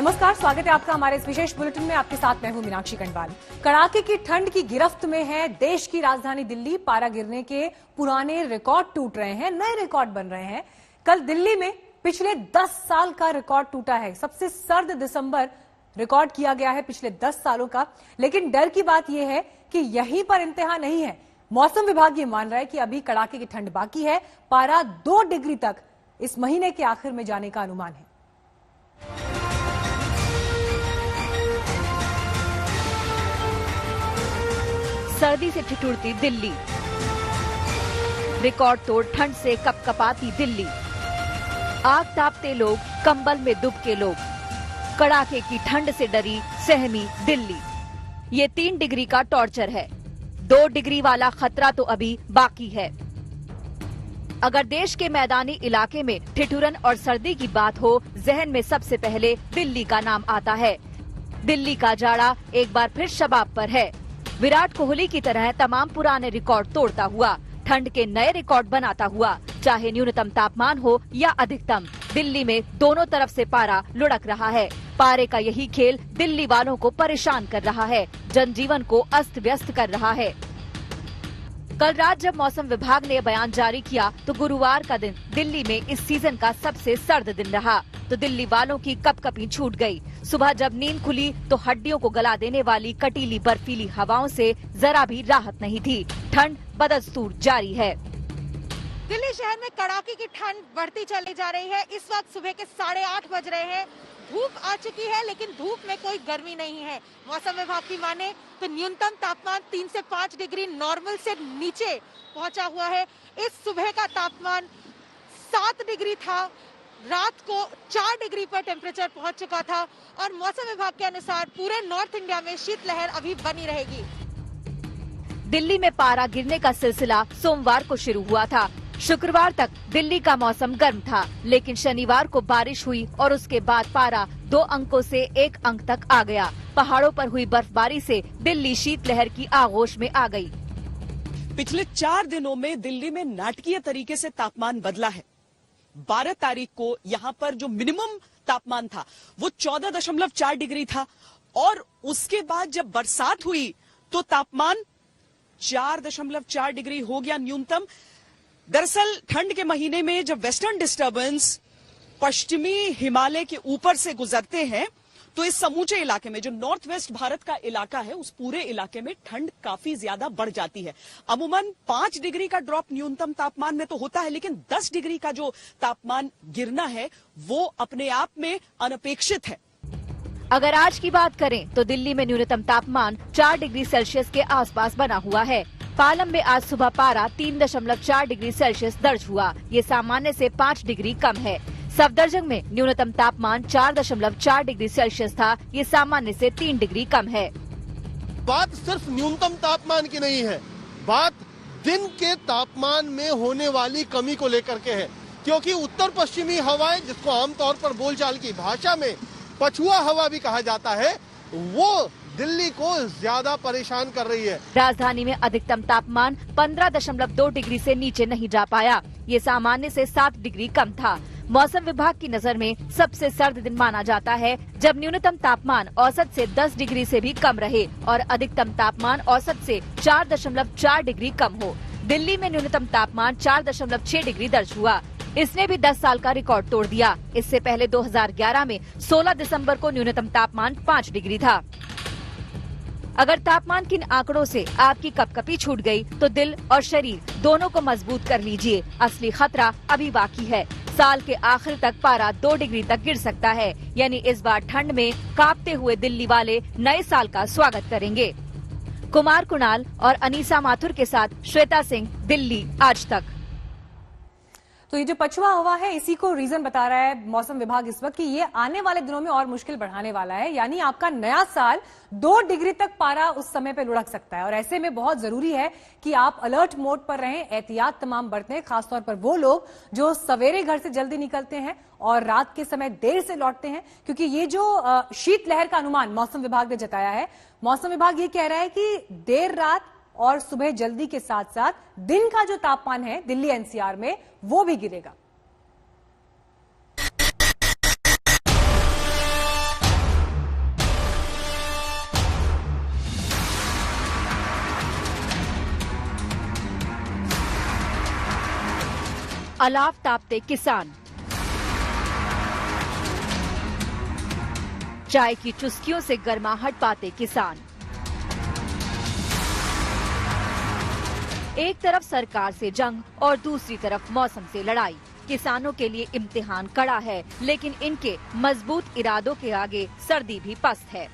नमस्कार, स्वागत है आपका हमारे इस विशेष बुलेटिन में। आपके साथ मैं हूं मीनाक्षी कंडवाल। कड़ाके की ठंड की गिरफ्त में है देश की राजधानी दिल्ली। पारा गिरने के पुराने रिकॉर्ड टूट रहे हैं, नए रिकॉर्ड बन रहे हैं। कल दिल्ली में पिछले 10 साल का रिकॉर्ड टूटा है। सबसे सर्द दिसंबर रिकॉर्ड किया गया है पिछले 10 सालों का। लेकिन डर की बात यह है कि यहीं पर इंतहा नहीं है। मौसम विभाग ये मान रहा है कि अभी कड़ाके की ठंड बाकी है। पारा 2 डिग्री तक इस महीने के आखिर में जाने का अनुमान है। सर्दी से ठिठुरती दिल्ली, रिकॉर्ड तोड़ ठंड से कपकपाती दिल्ली। आग तापते लोग, कंबल में दुबके लोग। कड़ाके की ठंड से डरी सहमी दिल्ली। ये 3 डिग्री का टॉर्चर है। 2 डिग्री वाला खतरा तो अभी बाकी है। अगर देश के मैदानी इलाके में ठिठुरन और सर्दी की बात हो, जहन में सबसे पहले दिल्ली का नाम आता है। दिल्ली का जाड़ा एक बार फिर शबाब पर है। विराट कोहली की तरह तमाम पुराने रिकॉर्ड तोड़ता हुआ, ठंड के नए रिकॉर्ड बनाता हुआ, चाहे न्यूनतम तापमान हो या अधिकतम, दिल्ली में दोनों तरफ से पारा लुढ़क रहा है। पारे का यही खेल दिल्ली वालों को परेशान कर रहा है, जनजीवन को अस्त व्यस्त कर रहा है। कल रात जब मौसम विभाग ने बयान जारी किया तो गुरुवार का दिन दिल्ली में इस सीजन का सबसे सर्द दिन रहा, तो दिल्ली वालों की कपकपी छूट गई। सुबह जब नींद खुली तो हड्डियों को गला देने वाली कटीली बर्फीली हवाओं से जरा भी राहत नहीं थी। ठंड बदस्तूर जारी है। दिल्ली शहर में कड़ाके की ठंड बढ़ती चली जा रही है। इस वक्त सुबह के 8:30 बज रहे हैं। धूप आ चुकी है लेकिन धूप में कोई गर्मी नहीं है। मौसम विभाग की माने तो न्यूनतम तापमान 3 से 5 डिग्री नॉर्मल से नीचे पहुंचा हुआ है। इस सुबह का तापमान 7 डिग्री था। रात को 4 डिग्री पर टेम्परेचर पहुंच चुका था और मौसम विभाग के अनुसार पूरे नॉर्थ इंडिया में शीतलहर अभी बनी रहेगी। दिल्ली में पारा गिरने का सिलसिला सोमवार को शुरू हुआ था। शुक्रवार तक दिल्ली का मौसम गर्म था, लेकिन शनिवार को बारिश हुई और उसके बाद पारा 2 अंकों से 1 अंक तक आ गया। पहाड़ों पर हुई बर्फबारी से दिल्ली शीतलहर की आगोश में आ गई। पिछले 4 दिनों में दिल्ली में नाटकीय तरीके से तापमान बदला है। 12 तारीख को यहाँ पर जो मिनिमम तापमान था वो 14.4 डिग्री था और उसके बाद जब बरसात हुई तो तापमान 4.4 डिग्री हो गया न्यूनतम। दरअसल ठंड के महीने में जब वेस्टर्न डिस्टर्बेंस पश्चिमी हिमालय के ऊपर से गुजरते हैं तो इस समूचे इलाके में जो नॉर्थ वेस्ट भारत का इलाका है उस पूरे इलाके में ठंड काफी ज्यादा बढ़ जाती है। अमूमन 5 डिग्री का ड्रॉप न्यूनतम तापमान में तो होता है, लेकिन 10 डिग्री का जो तापमान गिरना है वो अपने आप में अनपेक्षित है। अगर आज की बात करें तो दिल्ली में न्यूनतम तापमान 4 डिग्री सेल्सियस के आसपास बना हुआ है। पालम में आज सुबह पारा 3.4 डिग्री सेल्सियस दर्ज हुआ। ये सामान्य से 5 डिग्री कम है। सफदरजंग में न्यूनतम तापमान 4.4 डिग्री सेल्सियस था। ये सामान्य से 3 डिग्री कम है। बात सिर्फ न्यूनतम तापमान की नहीं है, बात दिन के तापमान में होने वाली कमी को लेकर के है, क्योंकि उत्तर पश्चिमी हवाएं, जिसको आमतौर पर बोलचाल की भाषा में पछुआ हवा भी कहा जाता है, वो दिल्ली को ज्यादा परेशान कर रही है। राजधानी में अधिकतम तापमान 15.2 डिग्री से नीचे नहीं जा पाया। ये सामान्य से 7 डिग्री कम था। मौसम विभाग की नजर में सबसे सर्द दिन माना जाता है जब न्यूनतम तापमान औसत से 10 डिग्री से भी कम रहे और अधिकतम तापमान औसत से 4.4 डिग्री कम हो। दिल्ली में न्यूनतम तापमान 4.6 डिग्री दर्ज हुआ। इसने भी 10 साल का रिकॉर्ड तोड़ दिया। इससे पहले 2011 में 16 दिसंबर को न्यूनतम तापमान 5 डिग्री था। अगर तापमान के इन आंकड़ों से आपकी कपकपी छूट गई तो दिल और शरीर दोनों को मजबूत कर लीजिए। असली खतरा अभी बाकी है। साल के आखिर तक पारा 2 डिग्री तक गिर सकता है। यानी इस बार ठंड में कांपते हुए दिल्ली वाले नए साल का स्वागत करेंगे। कुमार कुणाल और अनीसा माथुर के साथ श्वेता सिंह, दिल्ली आज तक। तो ये जो पछुआ हवा है इसी को रीजन बता रहा है मौसम विभाग इस वक्त कि ये आने वाले दिनों में और मुश्किल बढ़ाने वाला है। यानी आपका नया साल 2 डिग्री तक पारा उस समय पे लुढ़क सकता है और ऐसे में बहुत जरूरी है कि आप अलर्ट मोड पर रहें, एहतियात तमाम बरतें। खासतौर पर वो लोग जो सवेरे घर से जल्दी निकलते हैं और रात के समय देर से लौटते हैं, क्योंकि ये जो शीतलहर का अनुमान मौसम विभाग ने जताया है, मौसम विभाग ये कह रहा है कि देर रात और सुबह जल्दी के साथ साथ दिन का जो तापमान है दिल्ली एनसीआर में वो भी गिरेगा। अलाव तापते किसान। चाय की चुस्कियों से गर्माहट पाते किसान। एक तरफ सरकार से जंग और दूसरी तरफ मौसम से लड़ाई। किसानों के लिए इम्तिहान कड़ा है, लेकिन इनके मजबूत इरादों के आगे सर्दी भी पस्त है।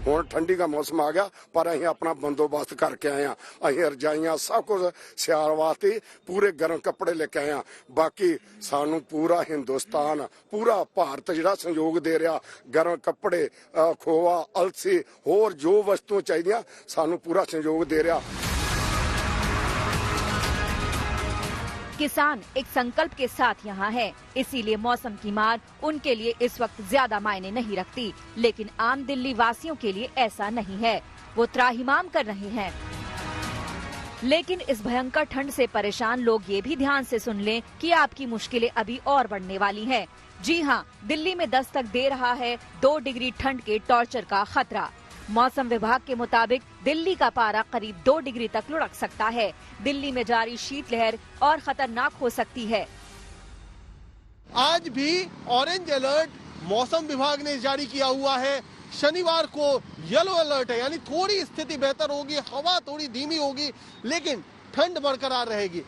ਹੁਣ ਠੰਡੀ ਦਾ ਮੌਸਮ ਆ ਗਿਆ, ਪਰ ਅਸੀਂ ਆਪਣਾ ਬੰਦੋਬਸਤ ਕਰਕੇ ਆਏ ਆ। ਅਸੀਂ ਰਜਾਈਆਂ ਸਭ ਕੁਝ ਸਿਆਲ ਵਾਸਤੇ ਪੂਰੇ ਗਰਮ ਕੱਪੜੇ ਲੈ ਕੇ ਆਏ ਆ। ਬਾਕੀ ਸਾਨੂੰ ਪੂਰਾ ਹਿੰਦੁਸਤਾਨ, ਪੂਰਾ ਭਾਰਤ ਜਿਹੜਾ ਸਹਿਯੋਗ ਦੇ ਰਿਹਾ, ਗਰਮ ਕੱਪੜੇ, ਖੋਆ, ਅਲਸੀ, ਹੋਰ ਜੋ ਵਸਤੂ ਚਾਹੀਦੀਆਂ ਸਾਨੂੰ ਪੂਰਾ ਸਹਿਯੋਗ ਦੇ ਰਿਹਾ। किसान एक संकल्प के साथ यहाँ है, इसीलिए मौसम की मार उनके लिए इस वक्त ज्यादा मायने नहीं रखती। लेकिन आम दिल्ली वासियों के लिए ऐसा नहीं है, वो त्राहिमाम कर रहे हैं। लेकिन इस भयंकर ठंड से परेशान लोग ये भी ध्यान से सुन लें कि आपकी मुश्किलें अभी और बढ़ने वाली हैं। जी हाँ, दिल्ली में दस्तक दे रहा है 2 डिग्री ठंड के टॉर्चर का खतरा। मौसम विभाग के मुताबिक दिल्ली का पारा करीब 2 डिग्री तक लुढ़क सकता है। दिल्ली में जारी शीतलहर और खतरनाक हो सकती है। आज भी ऑरेंज अलर्ट मौसम विभाग ने जारी किया हुआ है। शनिवार को येलो अलर्ट है, यानी थोड़ी स्थिति बेहतर होगी, हवा थोड़ी धीमी होगी, लेकिन ठंड बरकरार रहेगी।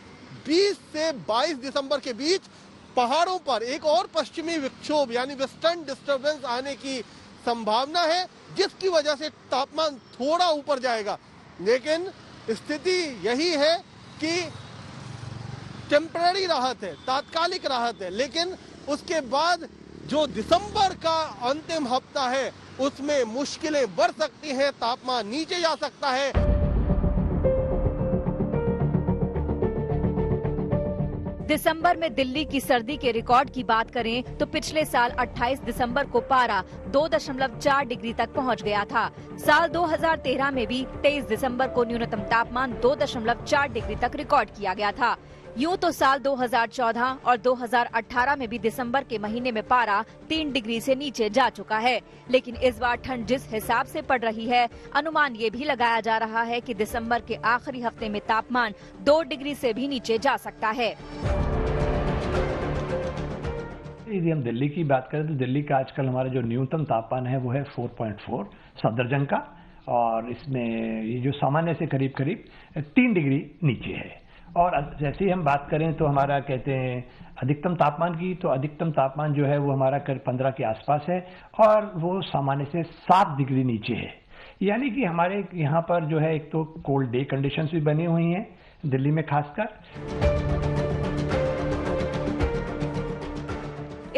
20 से 22 दिसंबर के बीच पहाड़ों पर एक और पश्चिमी विक्षोभ यानी वेस्टर्न डिस्टर्बेंस आने की संभावना है, जिसकी वजह से तापमान थोड़ा ऊपर जाएगा। लेकिन स्थिति यही है कि टेम्पररी राहत है, तात्कालिक राहत है, लेकिन उसके बाद जो दिसंबर का अंतिम हफ्ता है उसमें मुश्किलें बढ़ सकती हैं, तापमान नीचे जा सकता है। दिसंबर में दिल्ली की सर्दी के रिकॉर्ड की बात करें तो पिछले साल 28 दिसंबर को पारा 2.4 डिग्री तक पहुंच गया था। साल 2013 में भी 23 दिसंबर को न्यूनतम तापमान 2.4 डिग्री तक रिकॉर्ड किया गया था। यूं तो साल 2014 और 2018 में भी दिसंबर के महीने में पारा 3 डिग्री से नीचे जा चुका है। लेकिन इस बार ठंड जिस हिसाब से पड़ रही है, अनुमान ये भी लगाया जा रहा है कि दिसंबर के आखिरी हफ्ते में तापमान 2 डिग्री से भी नीचे जा सकता है। यदि हम दिल्ली की बात करें तो दिल्ली का आजकल हमारा जो न्यूनतम तापमान है वो है 4.4 सफदरजंग का, और इसमें ये जो सामान्य से करीब करीब 3 डिग्री नीचे है। और जैसे ही हम बात करें तो हमारा कहते हैं अधिकतम तापमान की, तो अधिकतम तापमान जो है वो हमारा करीब 15 के आसपास है, और वो सामान्य से 7 डिग्री नीचे है। यानी कि हमारे यहाँ पर जो है एक तो कोल्ड डे कंडीशंस भी बनी हुई हैं दिल्ली में खासकर।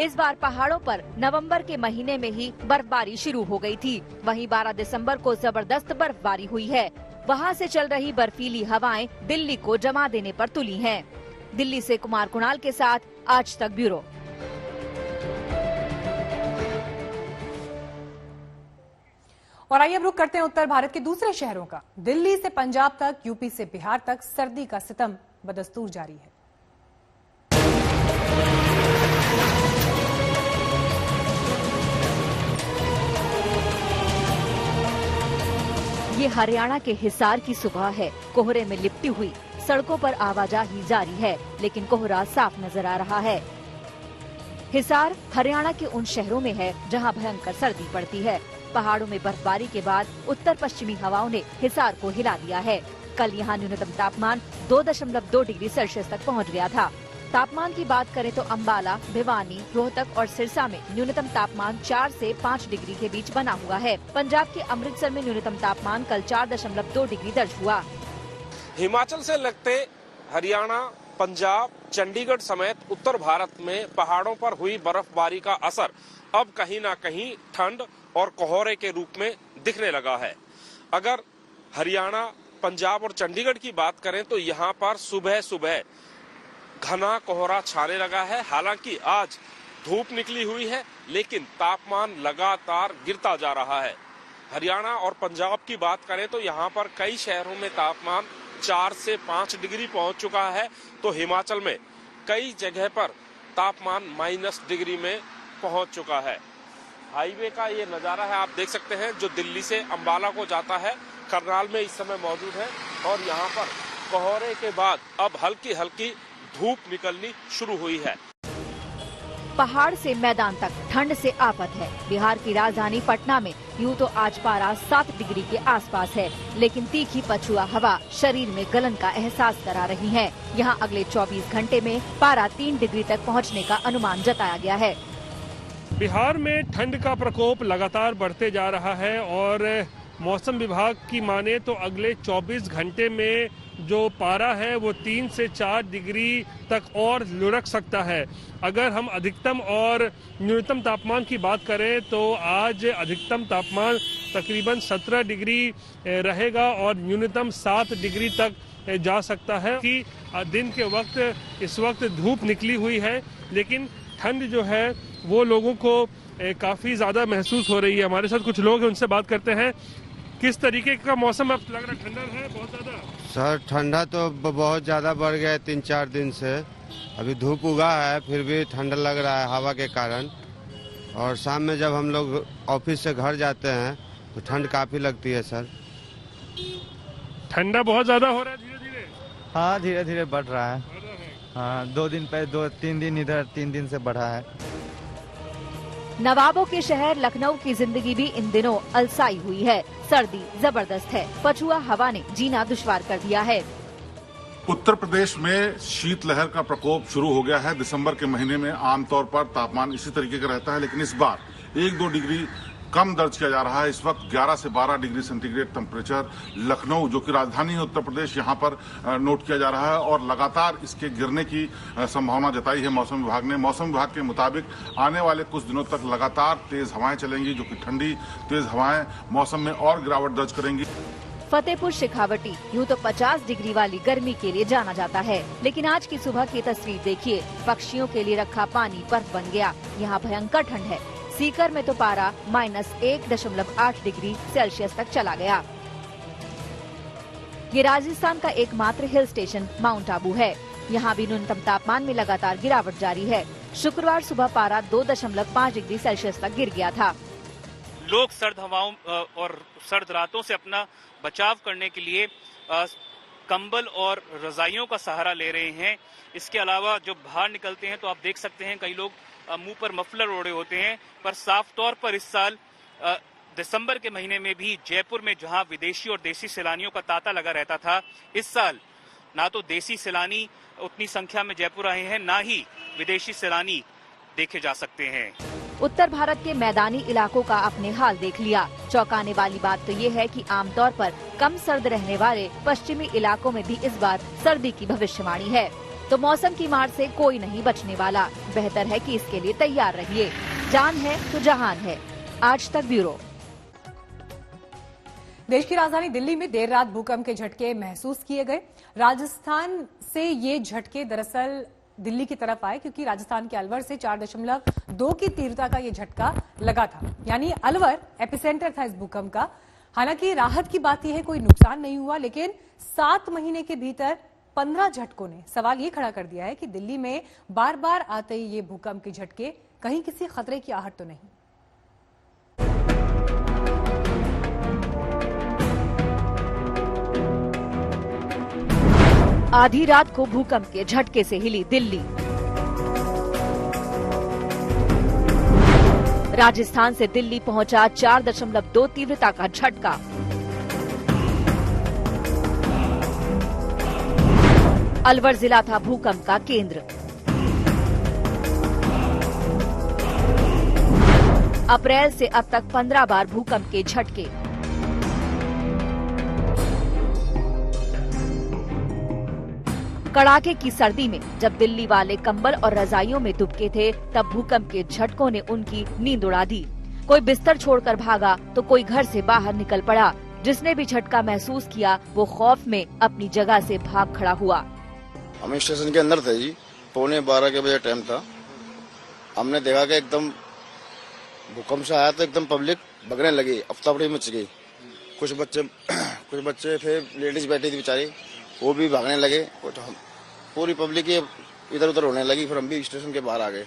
इस बार पहाड़ों पर नवंबर के महीने में ही बर्फबारी शुरू हो गई थी। वहीं 12 दिसंबर को जबरदस्त बर्फबारी हुई है। वहां से चल रही बर्फीली हवाएं दिल्ली को जमा देने पर तुली हैं। दिल्ली से कुमार कुणाल के साथ आज तक ब्यूरो। और आइए अब रुख करते हैं उत्तर भारत के दूसरे शहरों का। दिल्ली से पंजाब तक, यूपी से बिहार तक सर्दी का सितम बदस्तूर जारी है। ये हरियाणा के हिसार की सुबह है। कोहरे में लिपटी हुई सड़कों पर आवाजाही जारी है, लेकिन कोहरा साफ नजर आ रहा है। हिसार हरियाणा के उन शहरों में है जहां भयंकर सर्दी पड़ती है। पहाड़ों में बर्फबारी के बाद उत्तर पश्चिमी हवाओं ने हिसार को हिला दिया है। कल यहाँ न्यूनतम तापमान 2.2 डिग्री सेल्सियस तक पहुँच गया था। तापमान की बात करें तो अंबाला, भिवानी, रोहतक और सिरसा में न्यूनतम तापमान 4 से 5 डिग्री के बीच बना हुआ है। पंजाब के अमृतसर में न्यूनतम तापमान कल 4.2 डिग्री दर्ज हुआ। हिमाचल से लगते हरियाणा, पंजाब, चंडीगढ़ समेत उत्तर भारत में पहाड़ों पर हुई बर्फबारी का असर अब कहीं ना कहीं ठंड और कोहरे के रूप में दिखने लगा है। अगर हरियाणा, पंजाब और चंडीगढ़ की बात करें तो यहाँ पर सुबह सुबह घना कोहरा छाने लगा है। हालांकि आज धूप निकली हुई है, लेकिन तापमान लगातार गिरता जा रहा है। हरियाणा और पंजाब की बात करें तो यहाँ पर कई शहरों में तापमान 4 से 5 डिग्री पहुंच चुका है, तो हिमाचल में कई जगह पर तापमान -, डिग्री में पहुंच चुका है। हाईवे का ये नजारा है, आप देख सकते हैं, जो दिल्ली से अंबाला को जाता है। करनाल में इस समय मौजूद है और यहाँ पर कोहरे के बाद अब हल्की हल्की धूप निकलनी शुरू हुई है। पहाड़ से मैदान तक ठंड से आफत है। बिहार की राजधानी पटना में यूं तो आज पारा 7 डिग्री के आसपास है, लेकिन तीखी पछुआ हवा शरीर में गलन का एहसास करा रही है। यहाँ अगले 24 घंटे में पारा 3 डिग्री तक पहुँचने का अनुमान जताया गया है। बिहार में ठंड का प्रकोप लगातार बढ़ते जा रहा है और मौसम विभाग की माने तो अगले 24 घंटे में जो पारा है वो 3 से 4 डिग्री तक और लुढ़क सकता है। अगर हम अधिकतम और न्यूनतम तापमान की बात करें तो आज अधिकतम तापमान तकरीबन 17 डिग्री रहेगा और न्यूनतम 7 डिग्री तक जा सकता है कि दिन के वक्त इस वक्त धूप निकली हुई है, लेकिन ठंड जो है वो लोगों को काफी ज्यादा महसूस हो रही है। हमारे साथ कुछ लोग हैं, उनसे बात करते हैं। किस तरीके का मौसम अब लग रहा है? ठंडा है बहुत ज्यादा? सर ठंडा तो बहुत ज्यादा बढ़ गया है 3-4 दिन से। अभी धूप उगा है फिर भी ठंडा लग रहा है हवा के कारण। और शाम में जब हम लोग ऑफिस से घर जाते हैं तो ठंड काफी लगती है सर। ठंडा बहुत ज्यादा हो रहा है धीरे धीरे? हाँ धीरे धीरे बढ़ रहा है। हाँ 2-3 दिन इधर 3 दिन से बढ़ा है। नवाबों के शहर लखनऊ की जिंदगी भी इन दिनों अलसाई हुई है। सर्दी जबरदस्त है, पछुआ हवा ने जीना दुश्वार कर दिया है। उत्तर प्रदेश में शीतलहर का प्रकोप शुरू हो गया है। दिसंबर के महीने में आमतौर पर तापमान इसी तरीके का रहता है, लेकिन इस बार 1-2 डिग्री कम दर्ज किया जा रहा है। इस वक्त 11 से 12 डिग्री सेंटीग्रेड टेम्परेचर लखनऊ, जो कि राजधानी है उत्तर प्रदेश, यहाँ पर नोट किया जा रहा है और लगातार इसके गिरने की संभावना जताई है मौसम विभाग ने। मौसम विभाग के मुताबिक आने वाले कुछ दिनों तक लगातार तेज हवाएं चलेंगी, जो कि ठंडी तेज हवाएं मौसम में और गिरावट दर्ज करेंगी। फतेहपुर शेखावटी यूं तो 50 डिग्री वाली गर्मी के लिए जाना जाता है, लेकिन आज की सुबह की तस्वीर देखिए। पक्षियों के लिए रखा पानी बर्फ बन गया। यहाँ भयंकर ठंड है। सीकर में तो पारा -1.8 डिग्री सेल्सियस तक चला गया। ये राजस्थान का एकमात्र हिल स्टेशन माउंट आबू है। यहाँ भी न्यूनतम तापमान में लगातार गिरावट जारी है। शुक्रवार सुबह पारा 2.5 डिग्री सेल्सियस तक गिर गया था। लोग सर्द हवाओं और सर्द रातों से अपना बचाव करने के लिए कंबल और रजाइयों का सहारा ले रहे हैं। इसके अलावा जो बाहर निकलते हैं तो आप देख सकते हैं कई लोग मुंह पर मफलर ओढ़े होते हैं। पर साफ तौर पर इस साल दिसंबर के महीने में भी जयपुर में जहां विदेशी और देसी सैलानियों का तांता लगा रहता था, इस साल ना तो देसी सैलानी उतनी संख्या में जयपुर आए हैं, ना ही विदेशी सैलानी देखे जा सकते हैं। उत्तर भारत के मैदानी इलाकों का आपने हाल देख लिया। चौंकाने वाली बात तो ये है कि आमतौर पर कम सर्द रहने वाले पश्चिमी इलाकों में भी इस बार सर्दी की भविष्यवाणी है। तो मौसम की मार से कोई नहीं बचने वाला। बेहतर है कि इसके लिए तैयार रहिए। जान है तो जहान है। आज तक ब्यूरो। देश की राजधानी दिल्ली में देर रात भूकंप के झटके महसूस किए गए। राजस्थान से ये झटके दरअसल दिल्ली की तरफ आए, क्योंकि राजस्थान के अलवर से 4.2 की तीव्रता का ये झटका लगा था। यानी अलवर एपिसेंटर था इस भूकंप का। हालांकि राहत की बात यह है कोई नुकसान नहीं हुआ, लेकिन 7 महीने के भीतर 15 झटकों ने सवाल ये खड़ा कर दिया है कि दिल्ली में बार बार आते ही ये भूकंप के झटके कहीं किसी खतरे की आहट तो नहीं। आधी रात को भूकंप के झटके से हिली दिल्ली। राजस्थान से दिल्ली पहुंचा 4.2 तीव्रता का झटका। अलवर जिला था भूकंप का केंद्र। अप्रैल से अब तक 15 बार भूकंप के झटके। कड़ाके की सर्दी में जब दिल्ली वाले कंबल और रजाइयों में दुबके थे, तब भूकंप के झटकों ने उनकी नींद उड़ा दी। कोई बिस्तर छोड़कर भागा तो कोई घर से बाहर निकल पड़ा। जिसने भी झटका महसूस किया वो खौफ में अपनी जगह से भाग खड़ा हुआ। हम स्टेशन के अंदर थे जी, 11:15 के बजे टाइम था। हमने देखा कि एकदम भूकंप से आया तो एकदम पब्लिक भगने लगी, अफरा-तफरी मच गई। कुछ बच्चे फिर लेडीज बैठी थी बेचारी, वो भी भागने लगे। पूरी पब्लिक इधर उधर होने लगी। फिर हम भी स्टेशन के बाहर आ गए।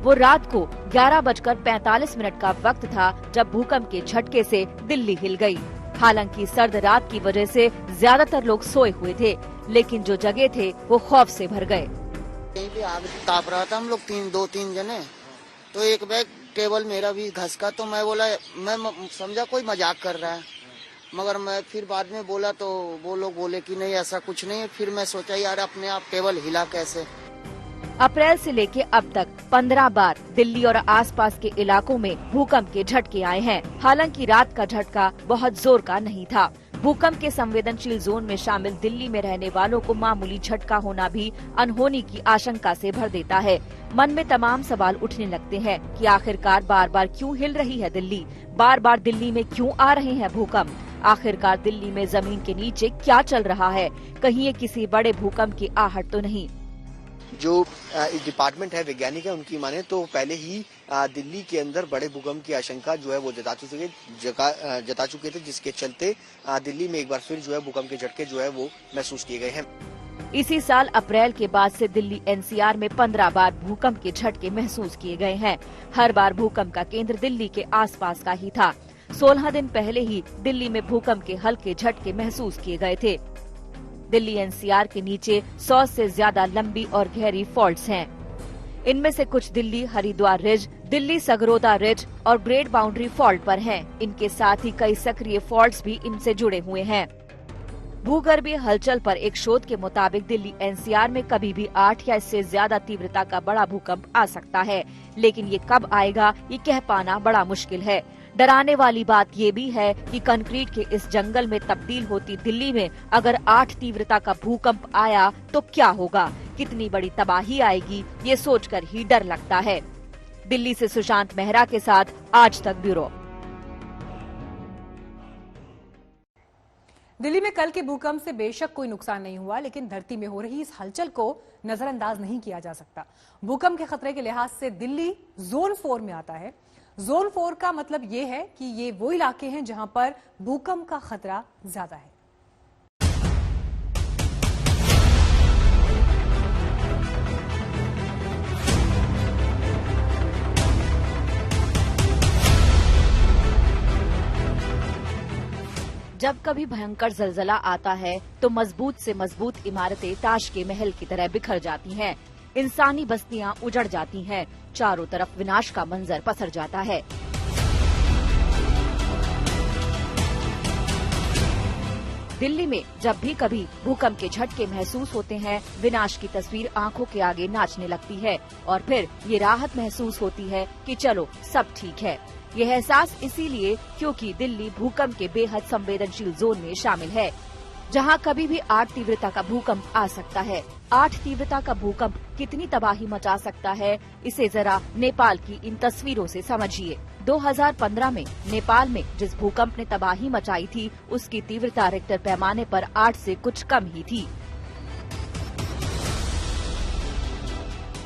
वो रात को 11:45 का वक्त था जब भूकंप के झटके से दिल्ली हिल गई। हालांकि सर्द रात की वजह से ज्यादातर लोग सोए हुए थे, लेकिन जो जगे थे वो खौफ से भर गए। कहीं पे आग ताप रहा था, हम लोग 2-3 जने, तो एक बैग टेबल मेरा भी घस का, तो मैं बोला, मैं समझा कोई मजाक कर रहा है, मगर मैं फिर बाद में बोला तो वो लोग बोले कि नहीं ऐसा कुछ नहीं है। फिर मैं सोचा यार अपने आप टेबल हिला कैसे। अप्रैल से लेके अब तक 15 बार दिल्ली और आसपास के इलाकों में भूकंप के झटके आए हैं। हालांकि रात का झटका बहुत जोर का नहीं था। भूकंप के संवेदनशील जोन में शामिल दिल्ली में रहने वालों को मामूली झटका होना भी अनहोनी की आशंका से भर देता है। मन में तमाम सवाल उठने लगते हैं कि आखिरकार बार बार क्यों हिल रही है दिल्ली, बार बार दिल्ली में क्यों आ रहे हैं भूकंप, आखिरकार दिल्ली में जमीन के नीचे क्या चल रहा है, कहीं ये किसी बड़े भूकंप की आहट तो नहीं। जो डिपार्टमेंट है, वैज्ञानिक है, उनकी माने तो पहले ही दिल्ली के अंदर बड़े भूकंप की आशंका जो है वो जता चुके थे, जिसके चलते दिल्ली में एक बार फिर जो है भूकंप के झटके जो है वो महसूस किए गए हैं। इसी साल अप्रैल के बाद से दिल्ली एनसीआर में 15 बार भूकंप के झटके महसूस किए गए हैं। हर बार भूकंप का केंद्र दिल्ली के आसपास का ही था। 16 दिन पहले ही दिल्ली में भूकंप के हल्के झटके महसूस किए गए थे। दिल्ली एनसीआर के नीचे 100 से ज्यादा लंबी और गहरी फॉल्ट्स हैं। इनमें से कुछ दिल्ली हरिद्वार रिज, दिल्ली सगरोदा रिज और ग्रेट बाउंड्री फॉल्ट पर हैं। इनके साथ ही कई सक्रिय फॉल्ट्स भी इनसे जुड़े हुए हैं। भूगर्भीय हलचल पर एक शोध के मुताबिक दिल्ली एनसीआर में कभी भी 8 या इससे ज्यादा तीव्रता का बड़ा भूकंप आ सकता है, लेकिन ये कब आएगा ये कह पाना बड़ा मुश्किल है। डराने वाली बात ये भी है कि कंक्रीट के इस जंगल में तब्दील होती दिल्ली में अगर 8 तीव्रता का भूकंप आया तो क्या होगा, कितनी बड़ी तबाही आएगी, ये सोचकर ही डर लगता है। दिल्ली से सुशांत मेहरा के साथ आज तक ब्यूरो। दिल्ली में कल के भूकंप से बेशक कोई नुकसान नहीं हुआ, लेकिन धरती में हो रही इस हलचल को नजरअंदाज नहीं किया जा सकता। भूकंप के खतरे के लिहाज से दिल्ली जोन 4 में आता है। जोन 4 का मतलब ये है कि ये वो इलाके हैं जहां पर भूकंप का खतरा ज्यादा है। जब कभी भयंकर जलजला आता है तो मजबूत से मजबूत इमारतें ताश के महल की तरह बिखर जाती हैं, इंसानी बस्तियां उजड़ जाती हैं, चारों तरफ विनाश का मंजर पसर जाता है। दिल्ली में जब भी कभी भूकंप के झटके महसूस होते हैं, विनाश की तस्वीर आंखों के आगे नाचने लगती है और फिर ये राहत महसूस होती है कि चलो सब ठीक है। यह एहसास इसीलिए क्योंकि दिल्ली भूकंप के बेहद संवेदनशील जोन में शामिल है, जहां कभी भी 8 तीव्रता का भूकंप आ सकता है। 8 तीव्रता का भूकंप कितनी तबाही मचा सकता है, इसे जरा नेपाल की इन तस्वीरों से समझिए। 2015 में नेपाल में जिस भूकंप ने तबाही मचाई थी, उसकी तीव्रता रिक्टर पैमाने पर 8 से कुछ कम ही थी।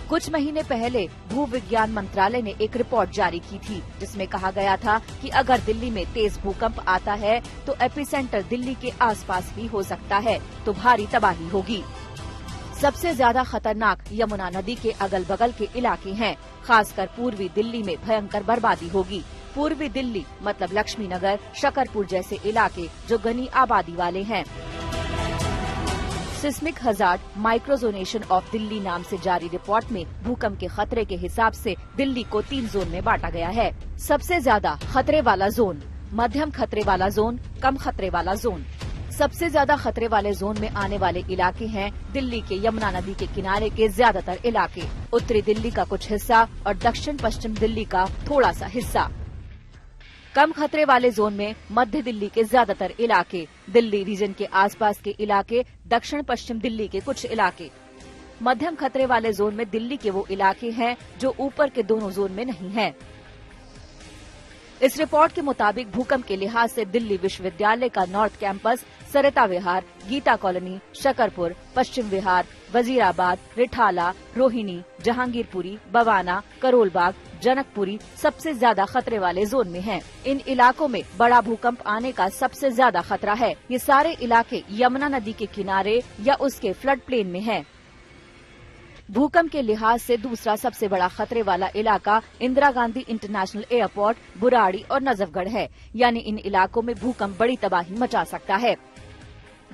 कुछ महीने पहले भूविज्ञान मंत्रालय ने एक रिपोर्ट जारी की थी, जिसमें कहा गया था कि अगर दिल्ली में तेज भूकंप आता है तो एपिसेंटर दिल्ली के आसपास भी हो सकता है, तो भारी तबाही होगी। सबसे ज्यादा खतरनाक यमुना नदी के अगल बगल के इलाके हैं, खासकर पूर्वी दिल्ली में भयंकर बर्बादी होगी। पूर्वी दिल्ली मतलब लक्ष्मी नगर, शकरपुर जैसे इलाके जो घनी आबादी वाले हैं। सिस्मिक हजार्ड माइक्रोजोनेशन ऑफ दिल्ली नाम से जारी रिपोर्ट में भूकंप के खतरे के हिसाब से दिल्ली को 3 जोन में बांटा गया है। सबसे ज्यादा खतरे वाला जोन, मध्यम खतरे वाला जोन, कम खतरे वाला जोन। सबसे ज्यादा खतरे वाले जोन में आने वाले इलाके हैं दिल्ली के यमुना नदी के किनारे के ज्यादातर इलाके, उत्तरी दिल्ली का कुछ हिस्सा और दक्षिण पश्चिम दिल्ली का थोड़ा सा हिस्सा। कम खतरे वाले जोन में मध्य दिल्ली के ज्यादातर इलाके, दिल्ली रीजन के आसपास के इलाके, दक्षिण पश्चिम दिल्ली के कुछ इलाके। मध्यम खतरे वाले जोन में दिल्ली के वो इलाके हैं जो ऊपर के दोनों जोन में नहीं हैं। इस रिपोर्ट के मुताबिक भूकंप के लिहाज से दिल्ली विश्वविद्यालय का नॉर्थ कैंपस, सरिता विहार, गीता कॉलोनी, शकरपुर, पश्चिम विहार, वजीराबाद, रिठाला, रोहिणी, जहांगीरपुरी, बवाना, करोलबाग, जनकपुरी सबसे ज्यादा खतरे वाले जोन में हैं। इन इलाकों में बड़ा भूकंप आने का सबसे ज्यादा खतरा है। ये सारे इलाके यमुना नदी के किनारे या उसके फ्लड प्लेन में हैं। भूकंप के लिहाज से दूसरा सबसे बड़ा खतरे वाला इलाका इंदिरा गांधी इंटरनेशनल एयरपोर्ट, बुराड़ी और नजफगढ़ है। यानी इन इलाकों में भूकंप बड़ी तबाही मचा सकता है।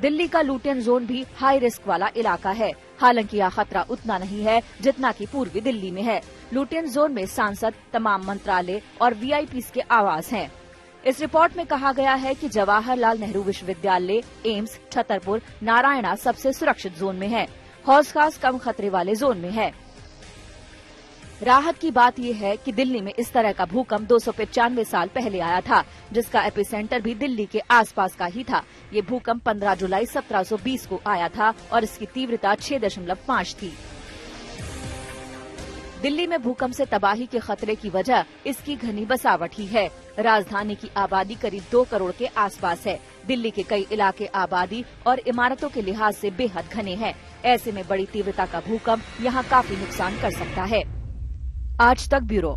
दिल्ली का लुटियन जोन भी हाई रिस्क वाला इलाका है। हालांकि यह खतरा उतना नहीं है जितना कि पूर्वी दिल्ली में है। लुटियन जोन में सांसद, तमाम मंत्रालय और वीआईपीज़ के आवास हैं। इस रिपोर्ट में कहा गया है कि जवाहरलाल नेहरू विश्वविद्यालय, एम्स, छतरपुर, नारायणा सबसे सुरक्षित जोन में है। हौज खास कम खतरे वाले जोन में है। राहत की बात यह है कि दिल्ली में इस तरह का भूकंप 295 साल पहले आया था, जिसका एपिसेंटर भी दिल्ली के आसपास का ही था। ये भूकंप 15 जुलाई 1720 को आया था और इसकी तीव्रता 6.5 थी। दिल्ली में भूकंप से तबाही के खतरे की वजह इसकी घनी बसावट ही है। राजधानी की आबादी करीब 2 करोड़ के आसपास है। दिल्ली के कई इलाके आबादी और इमारतों के लिहाज से बेहद घने हैं। ऐसे में बड़ी तीव्रता का भूकंप यहाँ काफी नुकसान कर सकता है। आज तक ब्यूरो।